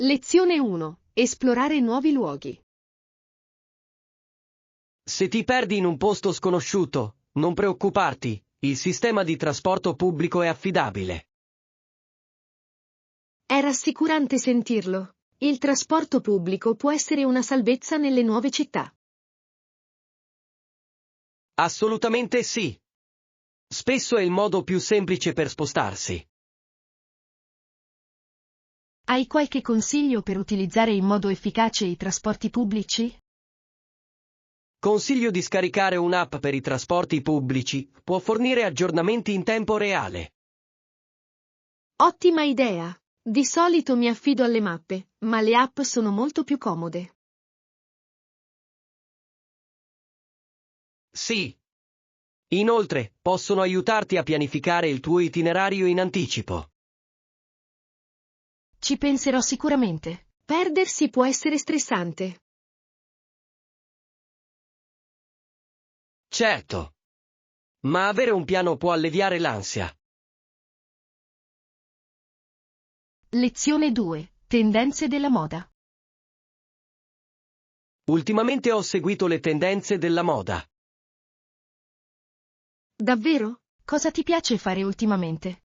Lezione 1. Esplorare nuovi luoghi. Se ti perdi in un posto sconosciuto, non preoccuparti, il sistema di trasporto pubblico è affidabile. È rassicurante sentirlo. Il trasporto pubblico può essere una salvezza nelle nuove città. Assolutamente sì. Spesso è il modo più semplice per spostarsi. Hai qualche consiglio per utilizzare in modo efficace i trasporti pubblici? Consiglio di scaricare un'app per i trasporti pubblici, può fornire aggiornamenti in tempo reale. Ottima idea! Di solito mi affido alle mappe, ma le app sono molto più comode. Sì. Inoltre, possono aiutarti a pianificare il tuo itinerario in anticipo. Ci penserò sicuramente. Perdersi può essere stressante. Certo. Ma avere un piano può alleviare l'ansia. Lezione 2. Tendenze della moda. Ultimamente ho seguito le tendenze della moda. Davvero? Cosa ti piace fare ultimamente?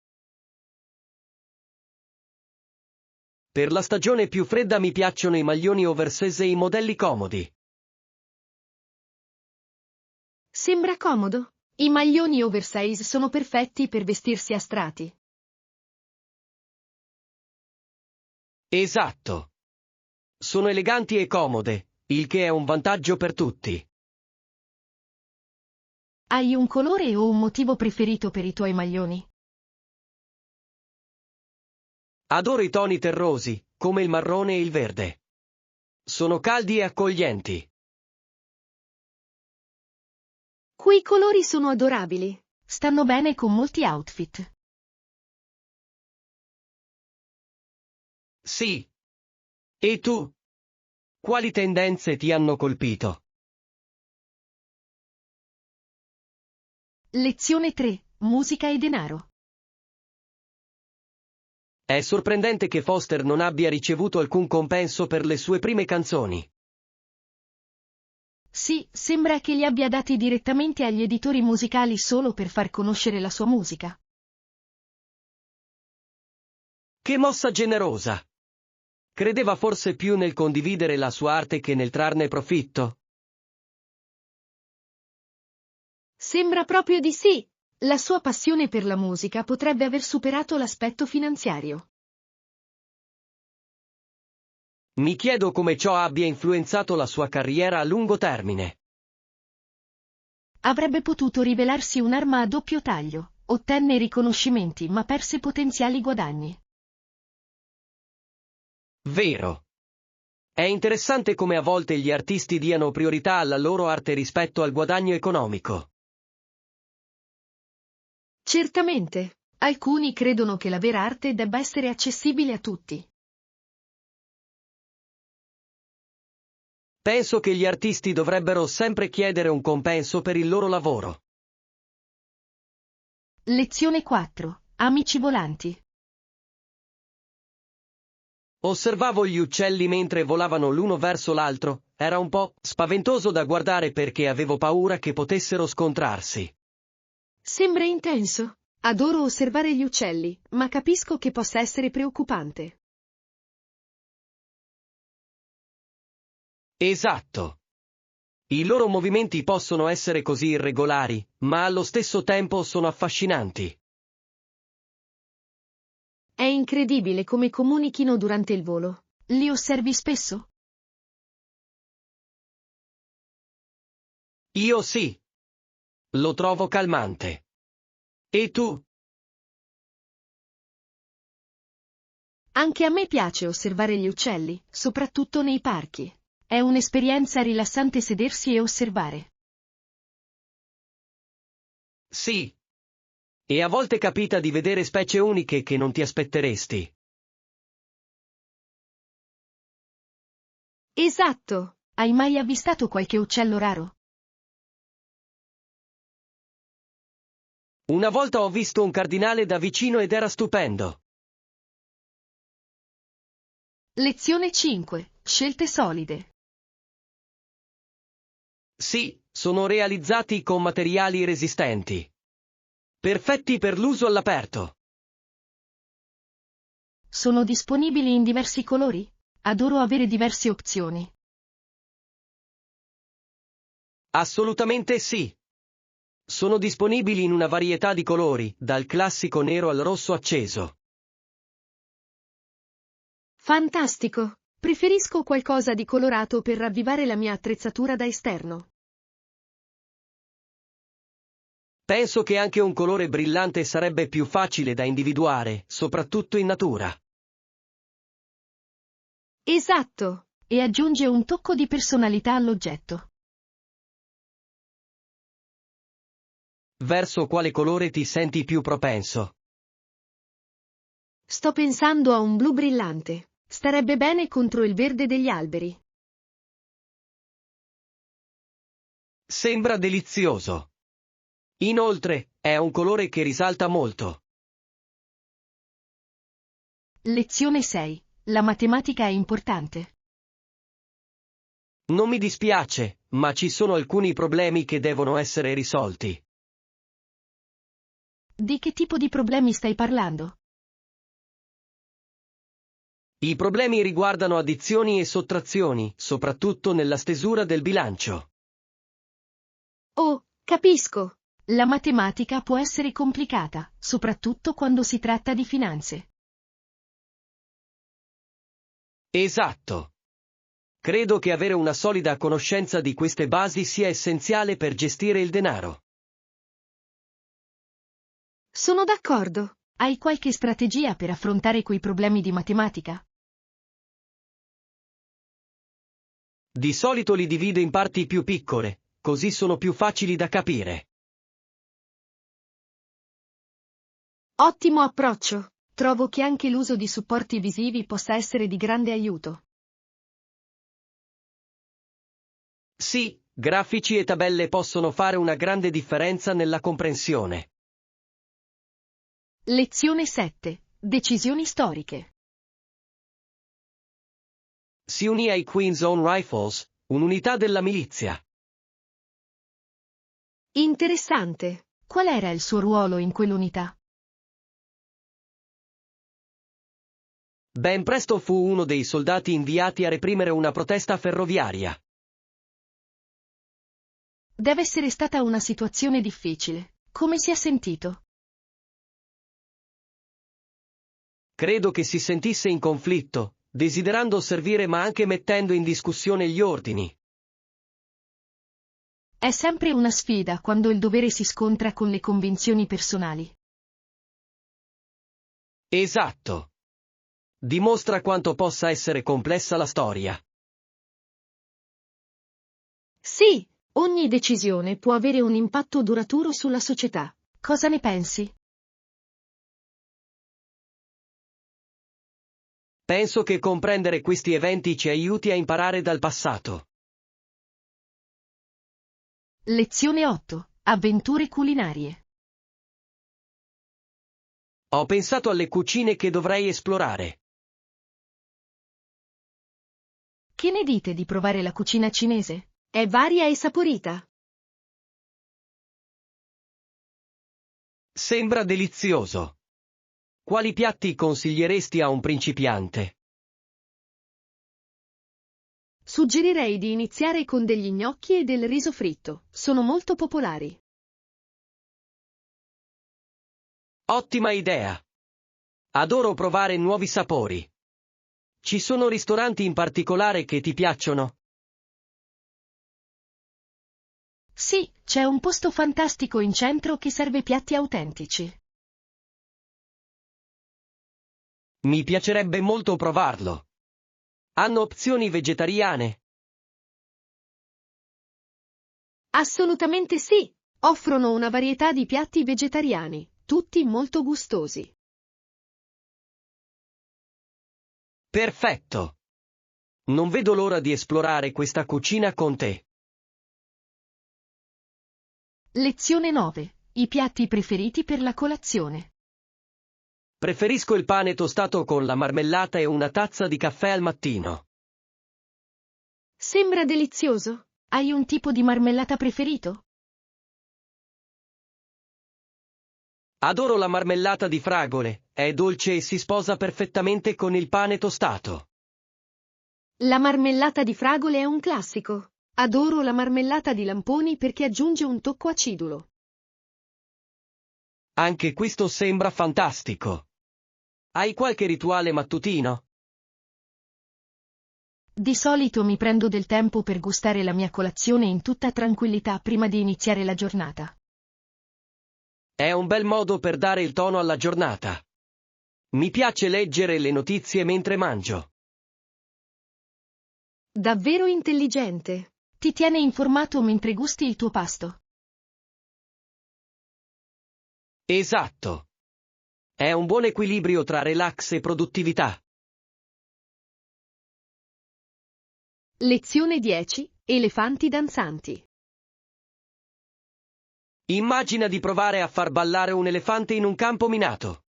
Per la stagione più fredda mi piacciono i maglioni oversize e i modelli comodi. Sembra comodo. I maglioni oversize sono perfetti per vestirsi a strati. Esatto. Sono eleganti e comode, il che è un vantaggio per tutti. Hai un colore o un motivo preferito per i tuoi maglioni? Adoro i toni terrosi, come il marrone e il verde. Sono caldi e accoglienti. Quei colori sono adorabili. Stanno bene con molti outfit. Sì. E tu? Quali tendenze ti hanno colpito? Lezione 3. Musica e denaro. È sorprendente che Foster non abbia ricevuto alcun compenso per le sue prime canzoni. Sì, sembra che li abbia dati direttamente agli editori musicali solo per far conoscere la sua musica. Che mossa generosa! Credeva forse più nel condividere la sua arte che nel trarne profitto? Sembra proprio di sì. La sua passione per la musica potrebbe aver superato l'aspetto finanziario. Mi chiedo come ciò abbia influenzato la sua carriera a lungo termine. Avrebbe potuto rivelarsi un'arma a doppio taglio. Ottenne riconoscimenti ma perse potenziali guadagni. Vero. È interessante come a volte gli artisti diano priorità alla loro arte rispetto al guadagno economico. Certamente. Alcuni credono che la vera arte debba essere accessibile a tutti. Penso che gli artisti dovrebbero sempre chiedere un compenso per il loro lavoro. Lezione 4. Amici volanti. Osservavo gli uccelli mentre volavano l'uno verso l'altro, era un po' spaventoso da guardare perché avevo paura che potessero scontrarsi. Sembra intenso. Adoro osservare gli uccelli, ma capisco che possa essere preoccupante. Esatto. I loro movimenti possono essere così irregolari, ma allo stesso tempo sono affascinanti. È incredibile come comunichino durante il volo. Li osservi spesso? Io sì. Lo trovo calmante. E tu? Anche a me piace osservare gli uccelli, soprattutto nei parchi. È un'esperienza rilassante sedersi e osservare. Sì. E a volte capita di vedere specie uniche che non ti aspetteresti. Esatto! Hai mai avvistato qualche uccello raro? Una volta ho visto un cardinale da vicino ed era stupendo. Lezione 5. Scelte solide. Sì, sono realizzati con materiali resistenti. Perfetti per l'uso all'aperto. Sono disponibili in diversi colori? Adoro avere diverse opzioni. Assolutamente sì. Sono disponibili in una varietà di colori, dal classico nero al rosso acceso. Fantastico! Preferisco qualcosa di colorato per ravvivare la mia attrezzatura da esterno. Penso che anche un colore brillante sarebbe più facile da individuare, soprattutto in natura. Esatto! E aggiunge un tocco di personalità all'oggetto. Verso quale colore ti senti più propenso? Sto pensando a un blu brillante. Starebbe bene contro il verde degli alberi. Sembra delizioso. Inoltre, è un colore che risalta molto. Lezione 6. La matematica è importante. Non mi dispiace, ma ci sono alcuni problemi che devono essere risolti. Di che tipo di problemi stai parlando? I problemi riguardano addizioni e sottrazioni, soprattutto nella stesura del bilancio. Oh, capisco. La matematica può essere complicata, soprattutto quando si tratta di finanze. Esatto. Credo che avere una solida conoscenza di queste basi sia essenziale per gestire il denaro. Sono d'accordo. Hai qualche strategia per affrontare quei problemi di matematica? Di solito li divido in parti più piccole, così sono più facili da capire. Ottimo approccio. Trovo che anche l'uso di supporti visivi possa essere di grande aiuto. Sì, grafici e tabelle possono fare una grande differenza nella comprensione. Lezione 7. Decisioni storiche. Si unì ai Queen's Own Rifles, un'unità della milizia. Interessante. Qual era il suo ruolo in quell'unità? Ben presto fu uno dei soldati inviati a reprimere una protesta ferroviaria. Deve essere stata una situazione difficile. Come si è sentito? Credo che si sentisse in conflitto, desiderando servire ma anche mettendo in discussione gli ordini. È sempre una sfida quando il dovere si scontra con le convinzioni personali. Esatto. Dimostra quanto possa essere complessa la storia. Sì, ogni decisione può avere un impatto duraturo sulla società. Cosa ne pensi? Penso che comprendere questi eventi ci aiuti a imparare dal passato. Lezione 8. Avventure culinarie. Ho pensato alle cucine che dovrei esplorare. Che ne dite di provare la cucina cinese? È varia e saporita. Sembra delizioso. Quali piatti consiglieresti a un principiante? Suggerirei di iniziare con degli gnocchi e del riso fritto. Sono molto popolari. Ottima idea. Adoro provare nuovi sapori. Ci sono ristoranti in particolare che ti piacciono? Sì, c'è un posto fantastico in centro che serve piatti autentici. Mi piacerebbe molto provarlo. Hanno opzioni vegetariane? Assolutamente sì. Offrono una varietà di piatti vegetariani, tutti molto gustosi. Perfetto. Non vedo l'ora di esplorare questa cucina con te. Lezione 9. I piatti preferiti per la colazione. Preferisco il pane tostato con la marmellata e una tazza di caffè al mattino. Sembra delizioso. Hai un tipo di marmellata preferito? Adoro la marmellata di fragole, è dolce e si sposa perfettamente con il pane tostato. La marmellata di fragole è un classico. Adoro la marmellata di lamponi perché aggiunge un tocco acidulo. Anche questo sembra fantastico. Hai qualche rituale mattutino? Di solito mi prendo del tempo per gustare la mia colazione in tutta tranquillità prima di iniziare la giornata. È un bel modo per dare il tono alla giornata. Mi piace leggere le notizie mentre mangio. Davvero intelligente. Ti tiene informato mentre gusti il tuo pasto. Esatto. È un buon equilibrio tra relax e produttività. Lezione 10. Elefanti danzanti. Immagina di provare a far ballare un elefante in un campo minato.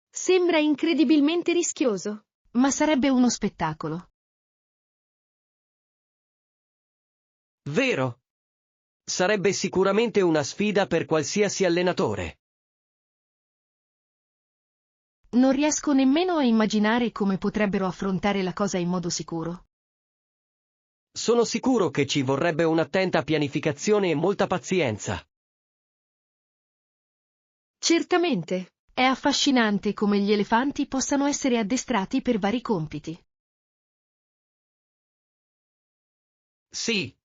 Sembra incredibilmente rischioso, ma sarebbe uno spettacolo. Vero? Sarebbe sicuramente una sfida per qualsiasi allenatore. Non riesco nemmeno a immaginare come potrebbero affrontare la cosa in modo sicuro. Sono sicuro che ci vorrebbe un'attenta pianificazione e molta pazienza. Certamente, è affascinante come gli elefanti possano essere addestrati per vari compiti. Sì.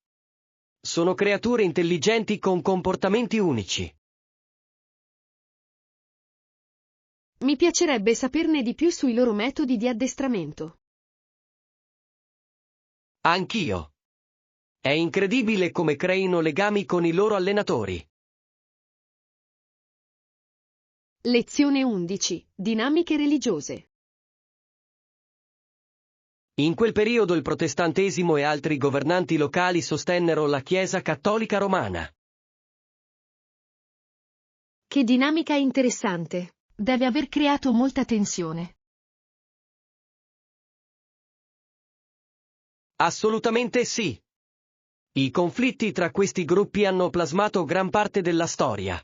Sono creature intelligenti con comportamenti unici. Mi piacerebbe saperne di più sui loro metodi di addestramento. Anch'io. È incredibile come creino legami con i loro allenatori. Lezione 11. Dinamiche religiose. In quel periodo il protestantesimo e altri governanti locali sostennero la Chiesa cattolica romana. Che dinamica interessante. Deve aver creato molta tensione. Assolutamente sì. I conflitti tra questi gruppi hanno plasmato gran parte della storia.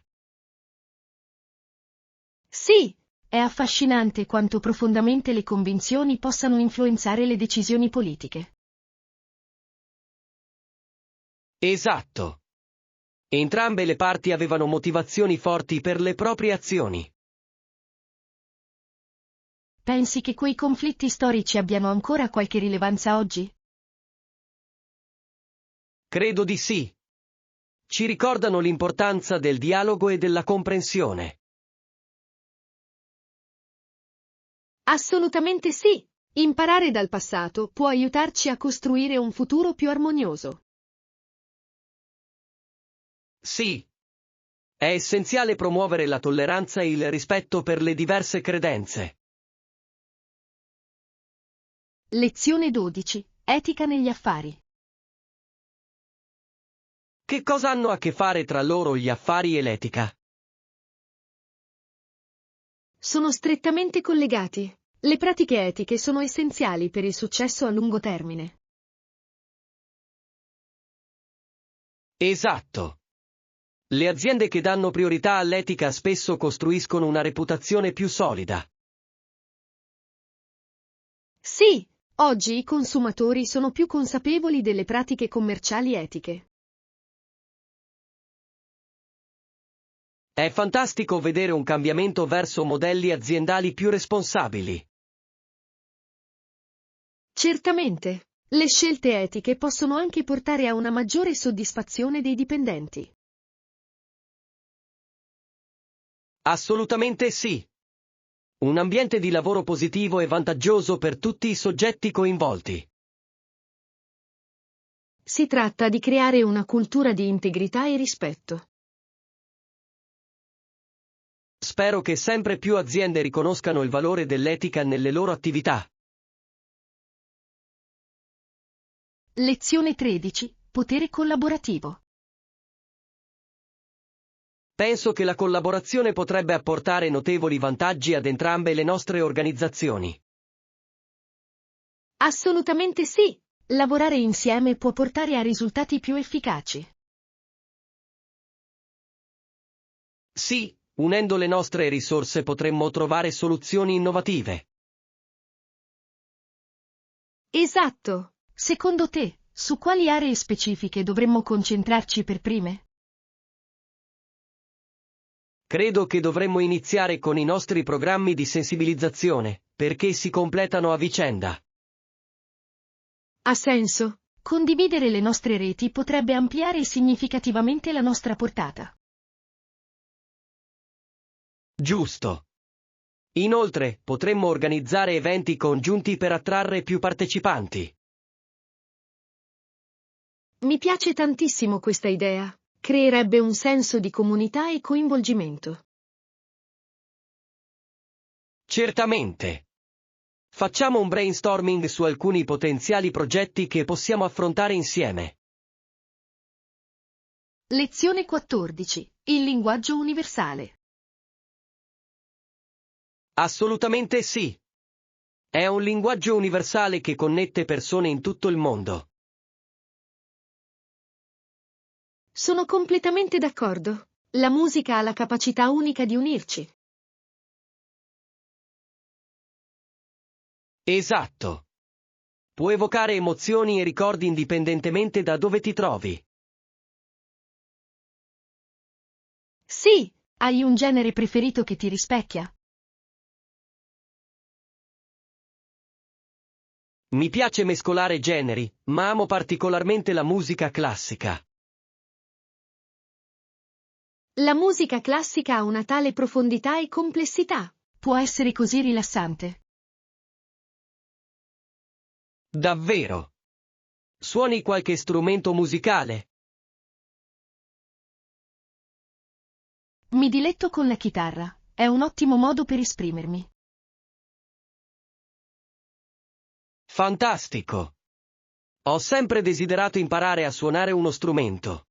Sì, è affascinante quanto profondamente le convinzioni possano influenzare le decisioni politiche. Esatto. Entrambe le parti avevano motivazioni forti per le proprie azioni. Pensi che quei conflitti storici abbiano ancora qualche rilevanza oggi? Credo di sì. Ci ricordano l'importanza del dialogo e della comprensione. Assolutamente sì. Imparare dal passato può aiutarci a costruire un futuro più armonioso. Sì. È essenziale promuovere la tolleranza e il rispetto per le diverse credenze. Lezione 12. Etica negli affari. Che cosa hanno a che fare tra loro gli affari e l'etica? Sono strettamente collegati. Le pratiche etiche sono essenziali per il successo a lungo termine. Esatto. Le aziende che danno priorità all'etica spesso costruiscono una reputazione più solida. Sì, oggi i consumatori sono più consapevoli delle pratiche commerciali etiche. È fantastico vedere un cambiamento verso modelli aziendali più responsabili. Certamente, le scelte etiche possono anche portare a una maggiore soddisfazione dei dipendenti. Assolutamente sì. Un ambiente di lavoro positivo e vantaggioso per tutti i soggetti coinvolti. Si tratta di creare una cultura di integrità e rispetto. Spero che sempre più aziende riconoscano il valore dell'etica nelle loro attività. Lezione 13. Potere collaborativo. Penso che la collaborazione potrebbe apportare notevoli vantaggi ad entrambe le nostre organizzazioni. Assolutamente sì. Lavorare insieme può portare a risultati più efficaci. Sì, unendo le nostre risorse potremmo trovare soluzioni innovative. Esatto. Secondo te, su quali aree specifiche dovremmo concentrarci per prime? Credo che dovremmo iniziare con i nostri programmi di sensibilizzazione, perché si completano a vicenda. Ha senso. Condividere le nostre reti potrebbe ampliare significativamente la nostra portata. Giusto. Inoltre, potremmo organizzare eventi congiunti per attrarre più partecipanti. Mi piace tantissimo questa idea. Creerebbe un senso di comunità e coinvolgimento. Certamente. Facciamo un brainstorming su alcuni potenziali progetti che possiamo affrontare insieme. Lezione 14. Il linguaggio universale. Assolutamente sì. È un linguaggio universale che connette persone in tutto il mondo. Sono completamente d'accordo. La musica ha la capacità unica di unirci. Esatto. Può evocare emozioni e ricordi indipendentemente da dove ti trovi. Sì, hai un genere preferito che ti rispecchia? Mi piace mescolare generi, ma amo particolarmente la musica classica. La musica classica ha una tale profondità e complessità. Può essere così rilassante. Davvero. Suoni qualche strumento musicale? Mi diletto con la chitarra. È un ottimo modo per esprimermi. Fantastico. Ho sempre desiderato imparare a suonare uno strumento.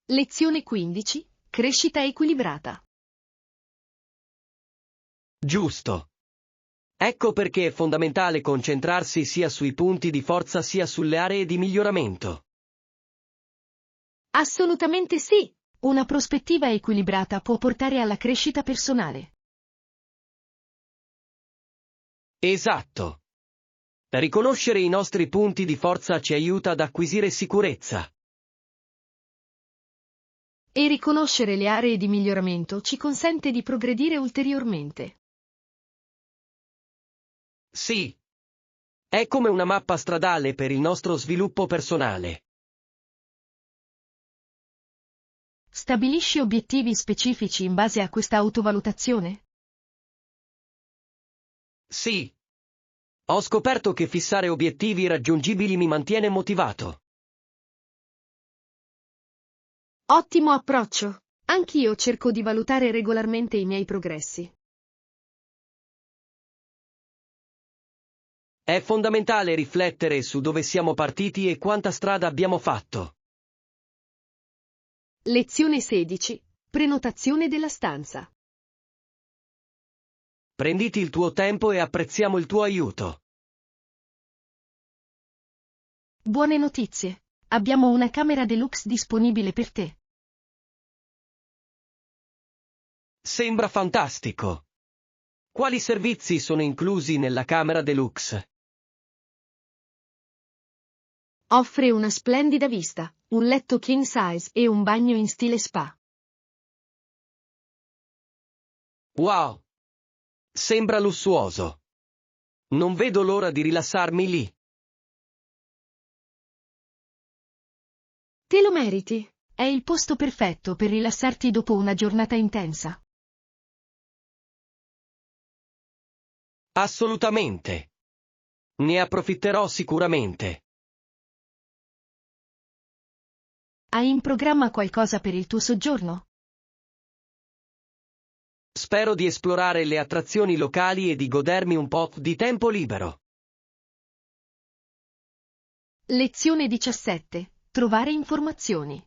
Lezione 15. Crescita equilibrata. Giusto. Ecco perché è fondamentale concentrarsi sia sui punti di forza sia sulle aree di miglioramento. Assolutamente sì. Una prospettiva equilibrata può portare alla crescita personale. Esatto. Riconoscere i nostri punti di forza ci aiuta ad acquisire sicurezza. E riconoscere le aree di miglioramento ci consente di progredire ulteriormente. Sì. È come una mappa stradale per il nostro sviluppo personale. Stabilisci obiettivi specifici in base a questa autovalutazione? Sì. Ho scoperto che fissare obiettivi raggiungibili mi mantiene motivato. Ottimo approccio. Anch'io cerco di valutare regolarmente i miei progressi. È fondamentale riflettere su dove siamo partiti e quanta strada abbiamo fatto. Lezione 16. Prenotazione della stanza. Prenditi il tuo tempo e apprezziamo il tuo aiuto. Buone notizie. Abbiamo una camera deluxe disponibile per te. Sembra fantastico. Quali servizi sono inclusi nella camera deluxe? Offre una splendida vista, un letto king size e un bagno in stile spa. Wow! Sembra lussuoso. Non vedo l'ora di rilassarmi lì. Te lo meriti. È il posto perfetto per rilassarti dopo una giornata intensa. Assolutamente. Ne approfitterò sicuramente. Hai in programma qualcosa per il tuo soggiorno? Spero di esplorare le attrazioni locali e di godermi un po' di tempo libero. Lezione 17. Trovare informazioni.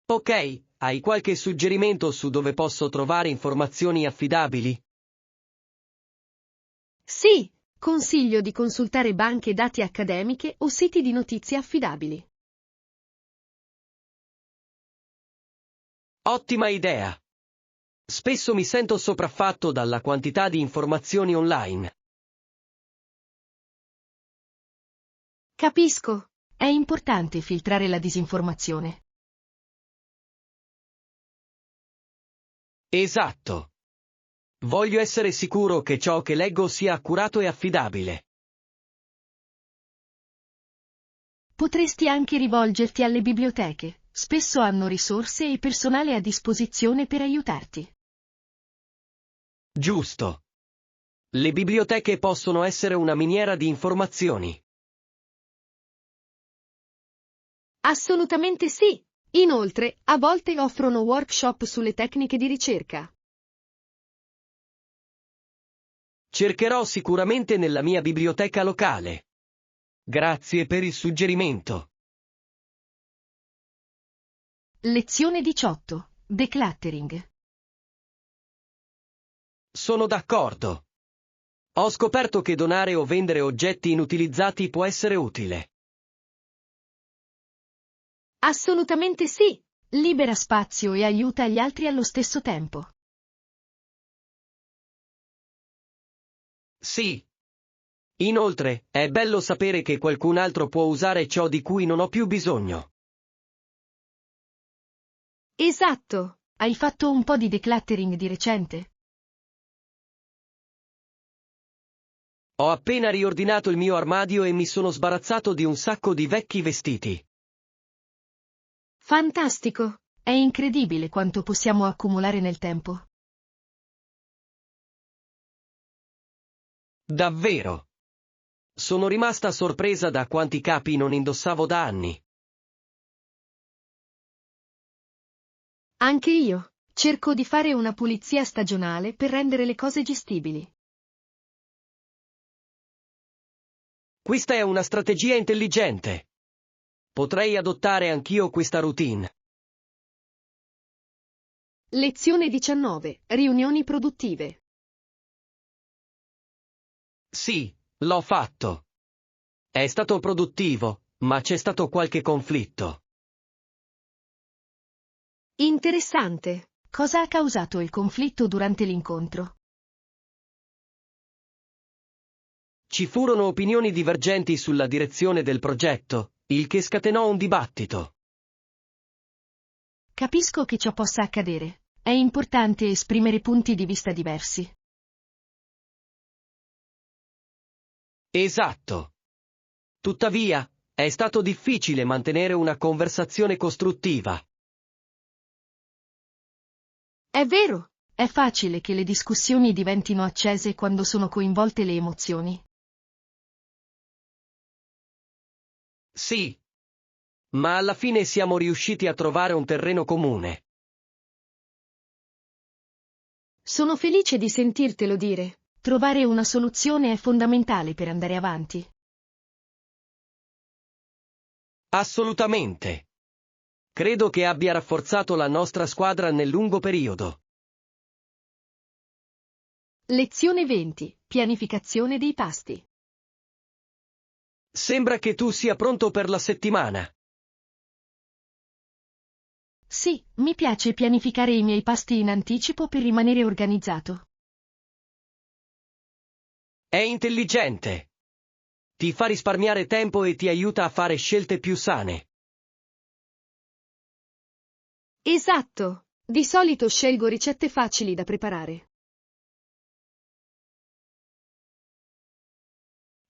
Ok, hai qualche suggerimento su dove posso trovare informazioni affidabili? Sì, consiglio di consultare banche dati accademiche o siti di notizie affidabili. Ottima idea! Spesso mi sento sopraffatto dalla quantità di informazioni online. Capisco. È importante filtrare la disinformazione. Esatto. Voglio essere sicuro che ciò che leggo sia accurato e affidabile. Potresti anche rivolgerti alle biblioteche, spesso hanno risorse e personale a disposizione per aiutarti. Giusto. Le biblioteche possono essere una miniera di informazioni. Assolutamente sì. Inoltre, a volte offrono workshop sulle tecniche di ricerca. Cercherò sicuramente nella mia biblioteca locale. Grazie per il suggerimento. Lezione 18. Decluttering. Sono d'accordo. Ho scoperto che donare o vendere oggetti inutilizzati può essere utile. Assolutamente sì. Libera spazio e aiuta gli altri allo stesso tempo. Sì. Inoltre, è bello sapere che qualcun altro può usare ciò di cui non ho più bisogno. Esatto. Hai fatto un po' di decluttering di recente? Ho appena riordinato il mio armadio e mi sono sbarazzato di un sacco di vecchi vestiti. Fantastico. È incredibile quanto possiamo accumulare nel tempo. Davvero. Sono rimasta sorpresa da quanti capi non indossavo da anni. Anche io. Cerco di fare una pulizia stagionale per rendere le cose gestibili. Questa è una strategia intelligente. Potrei adottare anch'io questa routine. Lezione 19. Riunioni produttive. Sì, l'ho fatto. È stato produttivo, ma c'è stato qualche conflitto. Interessante. Cosa ha causato il conflitto durante l'incontro? Ci furono opinioni divergenti sulla direzione del progetto, il che scatenò un dibattito. Capisco che ciò possa accadere. È importante esprimere punti di vista diversi. Esatto. Tuttavia, è stato difficile mantenere una conversazione costruttiva. È vero. È facile che le discussioni diventino accese quando sono coinvolte le emozioni. Sì. Ma alla fine siamo riusciti a trovare un terreno comune. Sono felice di sentirtelo dire. Trovare una soluzione è fondamentale per andare avanti. Assolutamente. Credo che abbia rafforzato la nostra squadra nel lungo periodo. Lezione 20. Pianificazione dei pasti. Sembra che tu sia pronto per la settimana. Sì, mi piace pianificare i miei pasti in anticipo per rimanere organizzato. È intelligente. Ti fa risparmiare tempo e ti aiuta a fare scelte più sane. Esatto. Di solito scelgo ricette facili da preparare.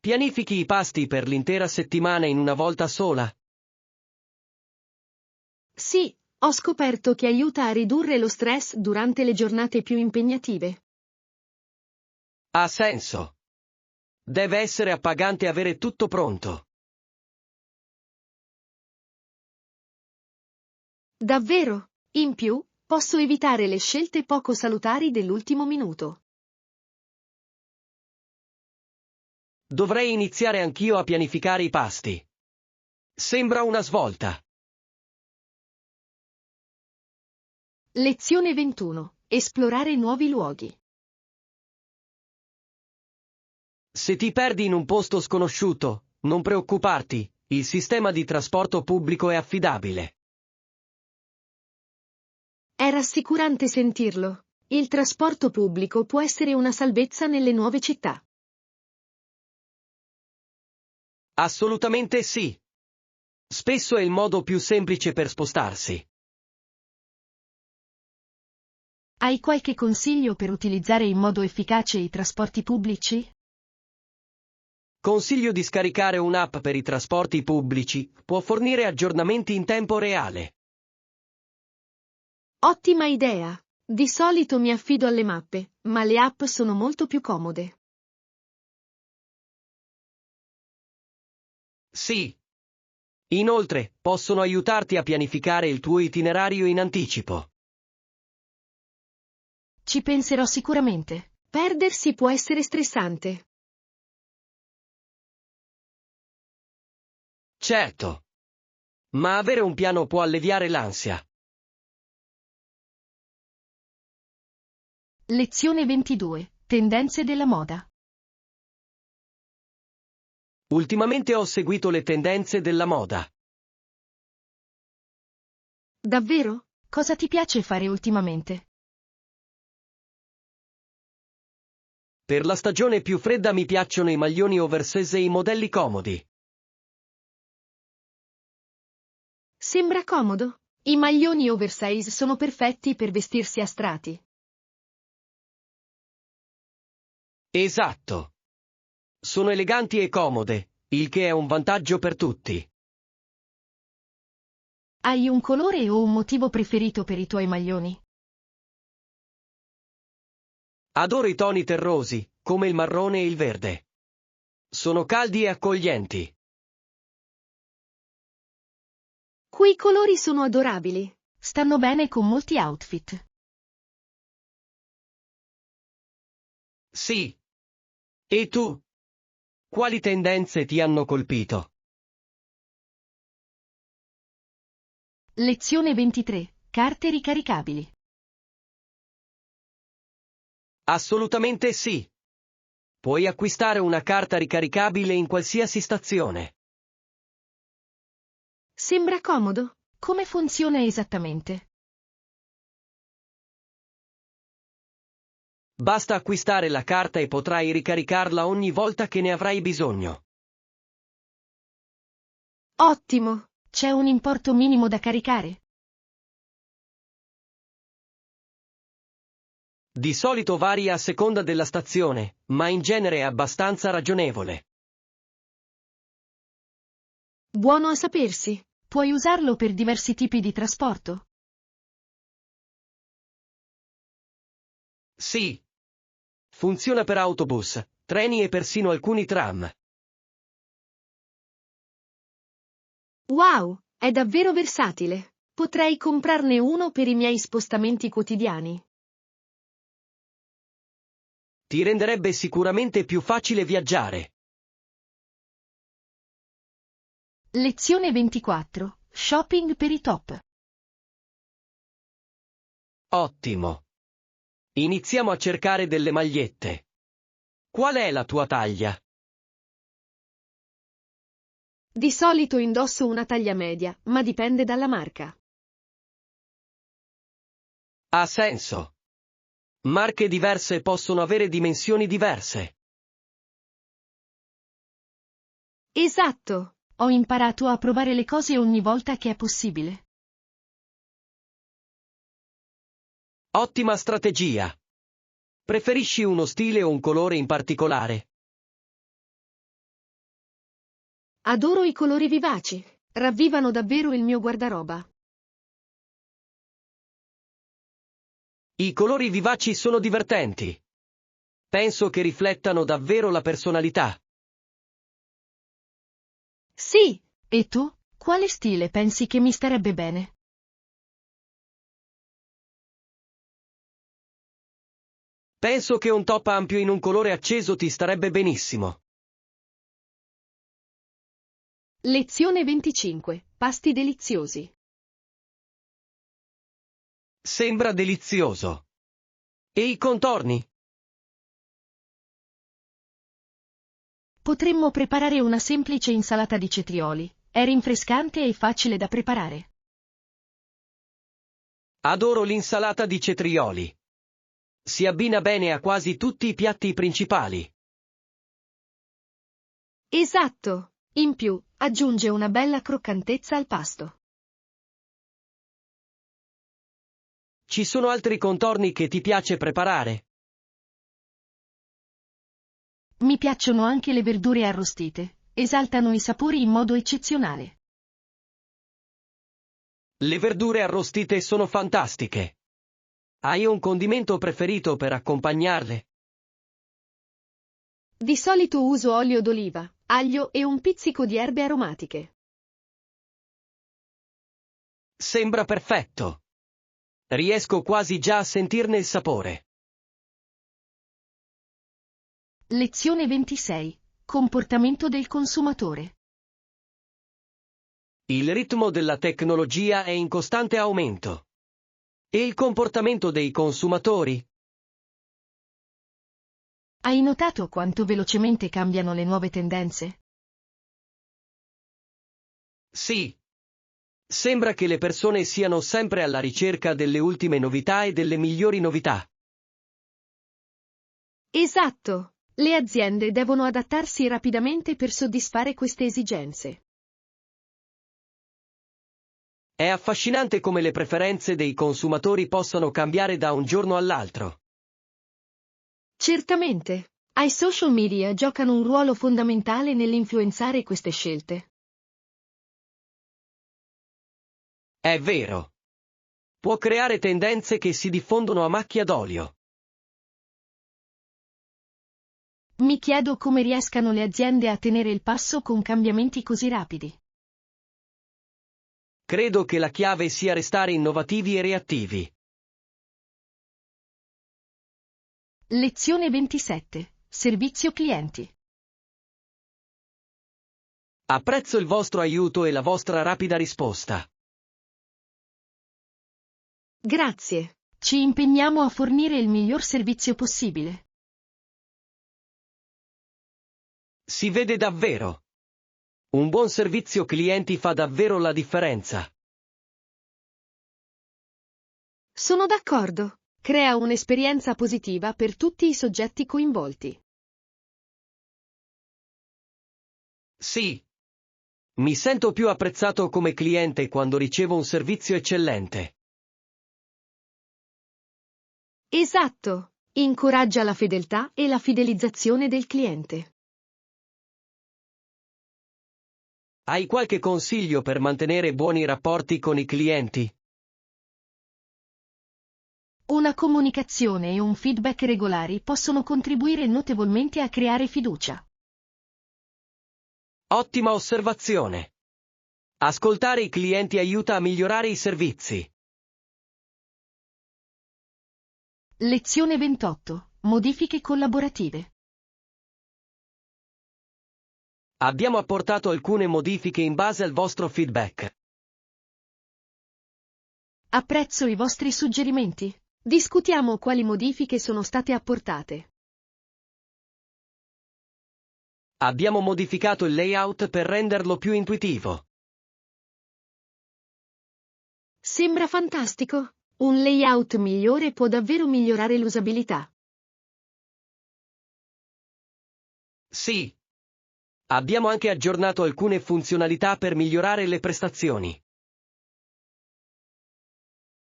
Pianifichi i pasti per l'intera settimana in una volta sola. Sì, ho scoperto che aiuta a ridurre lo stress durante le giornate più impegnative. Ha senso. Deve essere appagante avere tutto pronto. Davvero? In più, posso evitare le scelte poco salutari dell'ultimo minuto. Dovrei iniziare anch'io a pianificare i pasti. Sembra una svolta. Lezione 21. Esplorare nuovi luoghi. Se ti perdi in un posto sconosciuto, non preoccuparti, il sistema di trasporto pubblico è affidabile. È rassicurante sentirlo. Il trasporto pubblico può essere una salvezza nelle nuove città. Assolutamente sì. Spesso è il modo più semplice per spostarsi. Hai qualche consiglio per utilizzare in modo efficace i trasporti pubblici? Consiglio di scaricare un'app per i trasporti pubblici, può fornire aggiornamenti in tempo reale. Ottima idea! Di solito mi affido alle mappe, ma le app sono molto più comode. Sì. Inoltre, possono aiutarti a pianificare il tuo itinerario in anticipo. Ci penserò sicuramente. Perdersi può essere stressante. Certo. Ma avere un piano può alleviare l'ansia. Lezione 22. Tendenze della moda. Ultimamente ho seguito le tendenze della moda. Davvero? Cosa ti piace fare ultimamente? Per la stagione più fredda mi piacciono i maglioni oversize e i modelli comodi. Sembra comodo. I maglioni oversize sono perfetti per vestirsi a strati. Esatto. Sono eleganti e comode, il che è un vantaggio per tutti. Hai un colore o un motivo preferito per i tuoi maglioni? Adoro i toni terrosi, come il marrone e il verde. Sono caldi e accoglienti. Quei colori sono adorabili. Stanno bene con molti outfit. Sì. E tu? Quali tendenze ti hanno colpito? Lezione 23. Carte ricaricabili. Assolutamente sì. Puoi acquistare una carta ricaricabile in qualsiasi stazione. Sembra comodo. Come funziona esattamente? Basta acquistare la carta e potrai ricaricarla ogni volta che ne avrai bisogno. Ottimo! C'è un importo minimo da caricare? Di solito varia a seconda della stazione, ma in genere è abbastanza ragionevole. Buono a sapersi. Puoi usarlo per diversi tipi di trasporto? Sì. Funziona per autobus, treni e persino alcuni tram. Wow! È davvero versatile. Potrei comprarne uno per i miei spostamenti quotidiani. Ti renderebbe sicuramente più facile viaggiare. Lezione 24. Shopping per i top. Ottimo. Iniziamo a cercare delle magliette. Qual è la tua taglia? Di solito indosso una taglia media, ma dipende dalla marca. Ha senso. Marche diverse possono avere dimensioni diverse. Esatto! Ho imparato a provare le cose ogni volta che è possibile. Ottima strategia. Preferisci uno stile o un colore in particolare? Adoro i colori vivaci. Ravvivano davvero il mio guardaroba. I colori vivaci sono divertenti. Penso che riflettano davvero la personalità. Sì! E tu? Quale stile pensi che mi starebbe bene? Penso che un top ampio in un colore acceso ti starebbe benissimo. Lezione 25. Pasti deliziosi. Sembra delizioso. E i contorni? Potremmo preparare una semplice insalata di cetrioli. È rinfrescante e facile da preparare. Adoro l'insalata di cetrioli. Si abbina bene a quasi tutti i piatti principali. Esatto. In più, aggiunge una bella croccantezza al pasto. Ci sono altri contorni che ti piace preparare? Mi piacciono anche le verdure arrostite. Esaltano i sapori in modo eccezionale. Le verdure arrostite sono fantastiche. Hai un condimento preferito per accompagnarle? Di solito uso olio d'oliva, aglio e un pizzico di erbe aromatiche. Sembra perfetto. Riesco quasi già a sentirne il sapore. Lezione 26. Comportamento del consumatore. Il ritmo della tecnologia è in costante aumento. E il comportamento dei consumatori? Hai notato quanto velocemente cambiano le nuove tendenze? Sì. Sembra che le persone siano sempre alla ricerca delle ultime novità e delle migliori novità. Esatto. Le aziende devono adattarsi rapidamente per soddisfare queste esigenze. È affascinante come le preferenze dei consumatori possano cambiare da un giorno all'altro. Certamente. I social media giocano un ruolo fondamentale nell'influenzare queste scelte. È vero. Può creare tendenze che si diffondono a macchia d'olio. Mi chiedo come riescano le aziende a tenere il passo con cambiamenti così rapidi. Credo che la chiave sia restare innovativi e reattivi. Lezione 27. Servizio clienti. Apprezzo il vostro aiuto e la vostra rapida risposta. Grazie. Ci impegniamo a fornire il miglior servizio possibile. Si vede davvero. Un buon servizio clienti fa davvero la differenza. Sono d'accordo. Crea un'esperienza positiva per tutti i soggetti coinvolti. Sì. Mi sento più apprezzato come cliente quando ricevo un servizio eccellente. Esatto. Incoraggia la fedeltà e la fidelizzazione del cliente. Hai qualche consiglio per mantenere buoni rapporti con i clienti? Una comunicazione e un feedback regolari possono contribuire notevolmente a creare fiducia. Ottima osservazione. Ascoltare i clienti aiuta a migliorare i servizi. Lezione 28. Modifiche collaborative. Abbiamo apportato alcune modifiche in base al vostro feedback. Apprezzo i vostri suggerimenti. Discutiamo quali modifiche sono state apportate. Abbiamo modificato il layout per renderlo più intuitivo. Sembra fantastico. Un layout migliore può davvero migliorare l'usabilità. Sì. Abbiamo anche aggiornato alcune funzionalità per migliorare le prestazioni.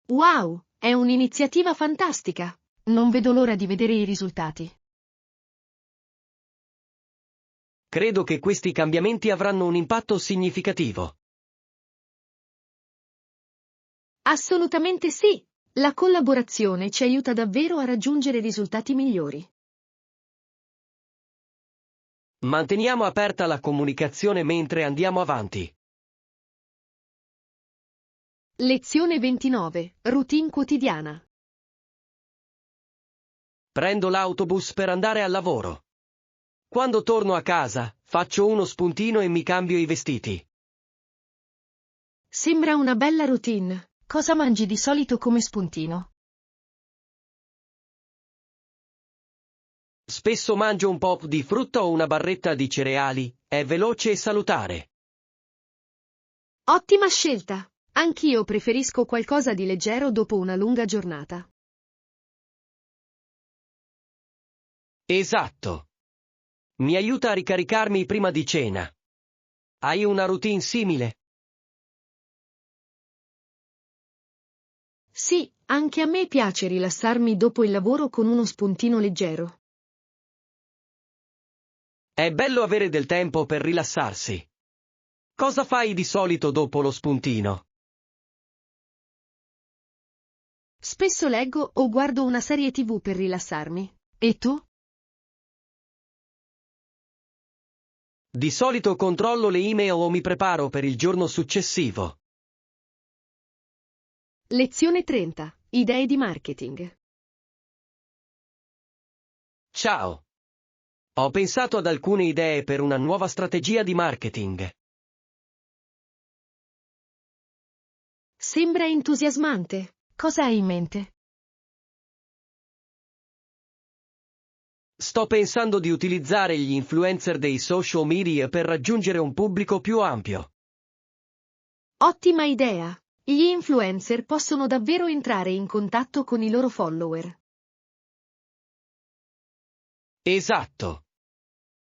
Wow, è un'iniziativa fantastica. Non vedo l'ora di vedere i risultati. Credo che questi cambiamenti avranno un impatto significativo. Assolutamente sì. La collaborazione ci aiuta davvero a raggiungere risultati migliori. Manteniamo aperta la comunicazione mentre andiamo avanti. Lezione 29. Routine quotidiana. Prendo l'autobus per andare al lavoro. Quando torno a casa, faccio uno spuntino e mi cambio i vestiti. Sembra una bella routine. Cosa mangi di solito come spuntino? Spesso mangio un po' di frutta o una barretta di cereali, è veloce e salutare. Ottima scelta! Anch'io preferisco qualcosa di leggero dopo una lunga giornata. Esatto. Mi aiuta a ricaricarmi prima di cena. Hai una routine simile? Sì, anche a me piace rilassarmi dopo il lavoro con uno spuntino leggero. È bello avere del tempo per rilassarsi. Cosa fai di solito dopo lo spuntino? Spesso leggo o guardo una serie TV per rilassarmi. E tu? Di solito controllo le email o mi preparo per il giorno successivo. Lezione 30. Idee di marketing. Ciao. Ho pensato ad alcune idee per una nuova strategia di marketing. Sembra entusiasmante. Cosa hai in mente? Sto pensando di utilizzare gli influencer dei social media per raggiungere un pubblico più ampio. Ottima idea! Gli influencer possono davvero entrare in contatto con i loro follower. Esatto.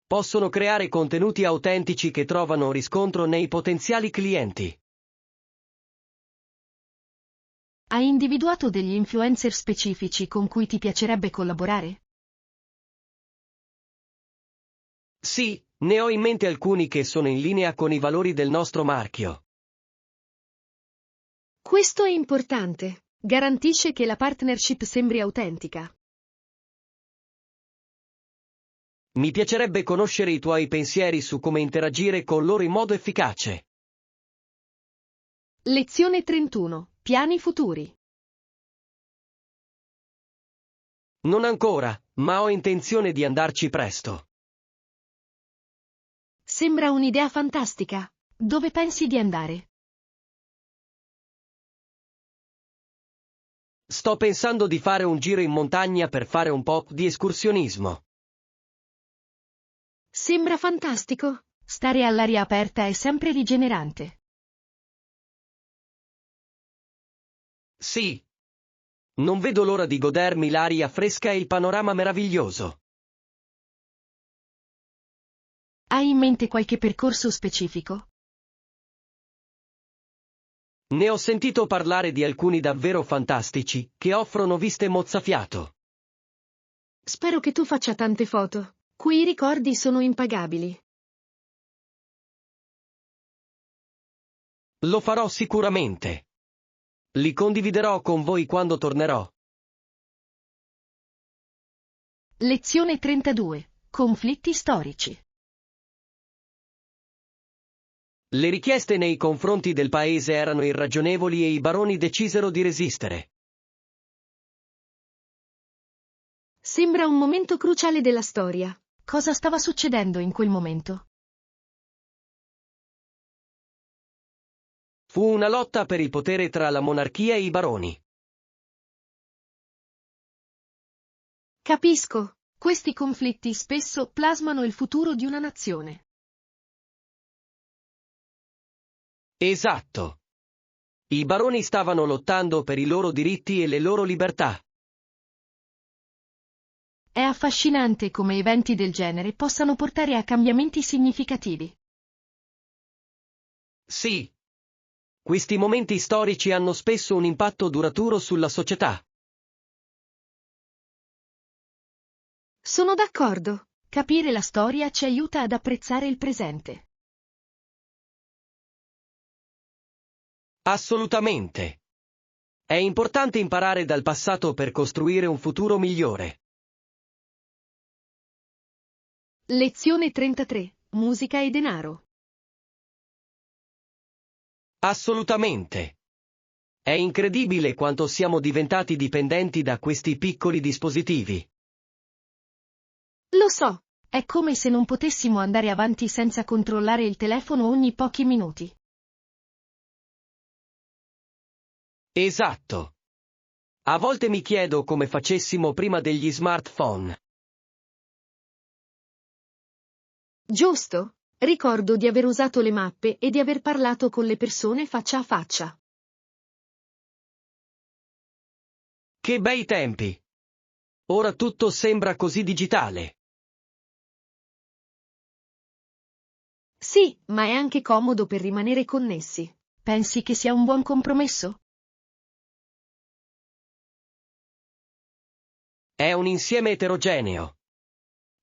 Possono creare contenuti autentici che trovano riscontro nei potenziali clienti. Hai individuato degli influencer specifici con cui ti piacerebbe collaborare? Sì, ne ho in mente alcuni che sono in linea con i valori del nostro marchio. Questo è importante. Garantisce che la partnership sembri autentica. Mi piacerebbe conoscere i tuoi pensieri su come interagire con loro in modo efficace. Lezione 31. Piani futuri. Non ancora, ma ho intenzione di andarci presto. Sembra un'idea fantastica. Dove pensi di andare? Sto pensando di fare un giro in montagna per fare un po' di escursionismo. Sembra fantastico. Stare all'aria aperta è sempre rigenerante. Sì. Non vedo l'ora di godermi l'aria fresca e il panorama meraviglioso. Hai in mente qualche percorso specifico? Ne ho sentito parlare di alcuni davvero fantastici, che offrono viste mozzafiato. Spero che tu faccia tante foto. Quei ricordi sono impagabili. Lo farò sicuramente. Li condividerò con voi quando tornerò. Lezione 32. Conflitti storici. Le richieste nei confronti del paese erano irragionevoli e i baroni decisero di resistere. Sembra un momento cruciale della storia. Cosa stava succedendo in quel momento? Fu una lotta per il potere tra la monarchia e i baroni. Capisco. Questi conflitti spesso plasmano il futuro di una nazione. Esatto. I baroni stavano lottando per i loro diritti e le loro libertà. È affascinante come eventi del genere possano portare a cambiamenti significativi. Sì. Questi momenti storici hanno spesso un impatto duraturo sulla società. Sono d'accordo. Capire la storia ci aiuta ad apprezzare il presente. Assolutamente. È importante imparare dal passato per costruire un futuro migliore. Lezione 33. Musica e denaro. Assolutamente. È incredibile quanto siamo diventati dipendenti da questi piccoli dispositivi. Lo so, è come se non potessimo andare avanti senza controllare il telefono ogni pochi minuti. Esatto. A volte mi chiedo come facessimo prima degli smartphone. Giusto? Ricordo di aver usato le mappe e di aver parlato con le persone faccia a faccia. Che bei tempi! Ora tutto sembra così digitale. Sì, ma è anche comodo per rimanere connessi. Pensi che sia un buon compromesso? È un insieme eterogeneo.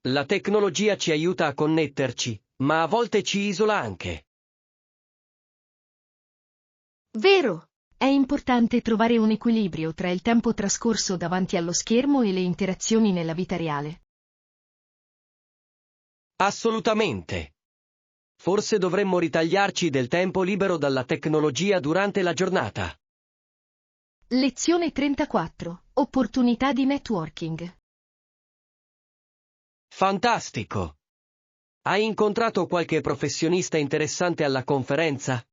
La tecnologia ci aiuta a connetterci, ma a volte ci isola anche. Vero! È importante trovare un equilibrio tra il tempo trascorso davanti allo schermo e le interazioni nella vita reale. Assolutamente. Forse dovremmo ritagliarci del tempo libero dalla tecnologia durante la giornata. Lezione 34. Opportunità di networking. Fantastico! Hai incontrato qualche professionista interessante alla conferenza?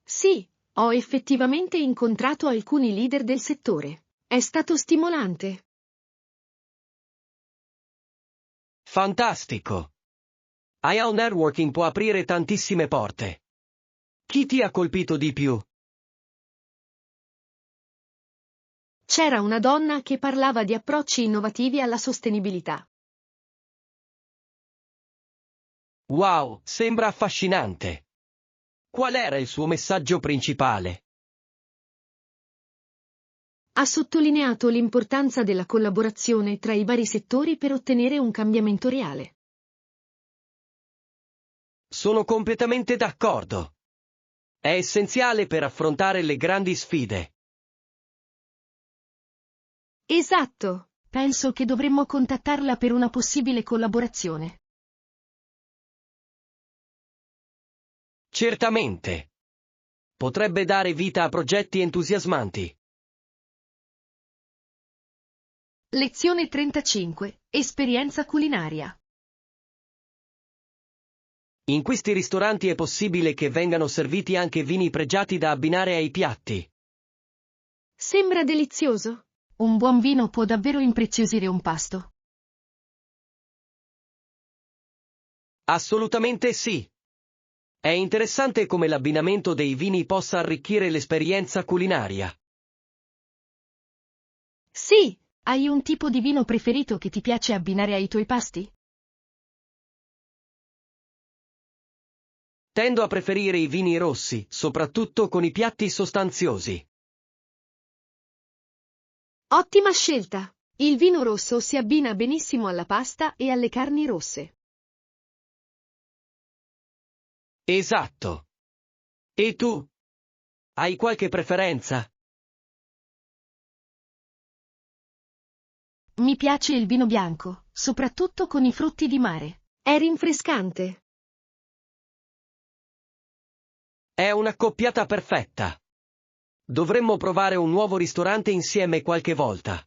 Sì, ho effettivamente incontrato alcuni leader del settore. È stato stimolante. Fantastico! IL Networking può aprire tantissime porte. Chi ti ha colpito di più? C'era una donna che parlava di approcci innovativi alla sostenibilità. Wow, sembra affascinante! Qual era il suo messaggio principale? Ha sottolineato l'importanza della collaborazione tra i vari settori per ottenere un cambiamento reale. Sono completamente d'accordo. È essenziale per affrontare le grandi sfide. Esatto! Penso che dovremmo contattarla per una possibile collaborazione. Certamente. Potrebbe dare vita a progetti entusiasmanti. Lezione 35. Esperienza culinaria. In questi ristoranti è possibile che vengano serviti anche vini pregiati da abbinare ai piatti. Sembra delizioso. Un buon vino può davvero impreziosire un pasto. Assolutamente sì. È interessante come l'abbinamento dei vini possa arricchire l'esperienza culinaria. Sì, hai un tipo di vino preferito che ti piace abbinare ai tuoi pasti? Tendo a preferire i vini rossi, soprattutto con i piatti sostanziosi. Ottima scelta! Il vino rosso si abbina benissimo alla pasta e alle carni rosse. Esatto. E tu? Hai qualche preferenza? Mi piace il vino bianco, soprattutto con i frutti di mare. È rinfrescante. È un'accoppiata perfetta. Dovremmo provare un nuovo ristorante insieme qualche volta.